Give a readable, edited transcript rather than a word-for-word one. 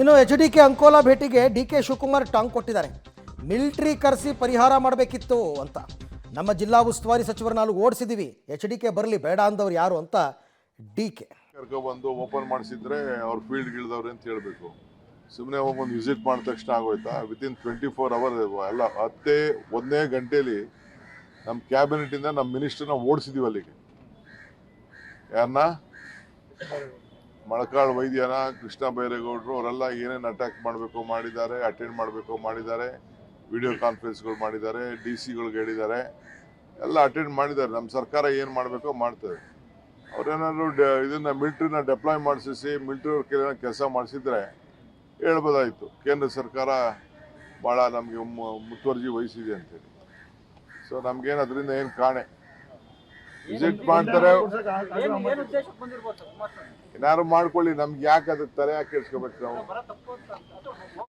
ಇನ್ನು HDK ಅಂಕೋಲಾ ಭೇಟಿಗೆ DK Shivakumar ಟಾಂಗ್ ಕೊಟ್ಟಿದ್ದಾರೆ. ಮಿಲಿಟರಿ ಕರೆಸಿ ಪರಿಹಾರ ಮಾಡಬೇಕಿತ್ತು ಅಂತ. ನಮ್ಮ ಜಿಲ್ಲಾ ಉಸ್ತುವಾರಿ ಸಚಿವರನ್ನ ಅಲ್ಲಿ ಓಡಿಸಿದೀವಿ, HDK ಬರಲಿ, ಬೇಡ ಅಂದವ್ರು ಯಾರು ಅಂತ DK ಕರ್ಕೊಬಂದು ಓಪನ್ ಮಾಡಿಸಿದ್ರೆ ಅವ್ರು ಫೀಲ್ಡ್ಗೆ ಇಳಿದವ್ರೆ ಅಂತ ಹೇಳಬೇಕು. ಸುಮ್ಮನೆ ಹೋಗೊಂದು ವಿಸಿಟ್ ಮಾಡಿದ ತಕ್ಷಣ ಆಗೋಯ್ತಾ? ವಿತಿನ್ 24 ಅವರ್ ಅಲ್ಲ, 1 ಗಂಟೆಯಲ್ಲಿ ನಮ್ಮ ಕ್ಯಾಬಿನೆಟಿಂದ ನಮ್ಮ ಮಿನಿಸ್ಟರ್ನ ಓಡಿಸಿದೀವಿ ಅಲ್ಲಿಗೆ. ಯಾರನ್ನ? ಮೊಳಕಾಳು ವೈದ್ಯನ, ಕೃಷ್ಣ ಬೈರೇಗೌಡರು ಅವರೆಲ್ಲ ಏನೇನು ಅಟ್ಯಾಕ್ ಮಾಡಬೇಕು ಮಾಡಿದ್ದಾರೆ, ಅಟೆಂಡ್ ಮಾಡಬೇಕು ಮಾಡಿದ್ದಾರೆ, ವಿಡಿಯೋ ಕಾನ್ಫರೆನ್ಸ್ಗಳು ಮಾಡಿದ್ದಾರೆ, DC ಗಳಿಗೆ ಹೇಳಿದ್ದಾರೆ, ಎಲ್ಲ ಅಟೆಂಡ್ ಮಾಡಿದ್ದಾರೆ. ನಮ್ಮ ಸರ್ಕಾರ ಏನು ಮಾಡಬೇಕೋ ಮಾಡ್ತದೆ. ಅವ್ರೇನಾದ್ರು ಇದನ್ನ ಮಿಲಿಟ್ರಿನ ಡೆಪ್ಲಾಯ್ ಮಾಡಿಸಿ ಮಿಲಿಟ್ರಿ ಅವ್ರ ಕೆಲಸ ಮಾಡಿಸಿದ್ರೆ ಹೇಳ್ಬೋದಾಯಿತು, ಕೇಂದ್ರ ಸರ್ಕಾರ ಭಾಳ ನಮಗೆ ಮುತುವರ್ಜಿ ವಹಿಸಿದೆ ಅಂತೇಳಿ. ಸೊ ನಮ್ಗೇನು ಅದರಿಂದ ಏನು ಕಾಣೆ. ವಿಸಿಟ್ ಮಾಡ್ತಾರೆ, ಏನಾದ್ರು ಮಾಡ್ಕೊಳ್ಳಿ, ನಮ್ಗೆ ಯಾಕೆ ಅದಕ್ಕೆ ತಲೆ ಯಾಕೆ ಕೆಡ್ಸ್ಕೊಬೇಕು ನಾವು?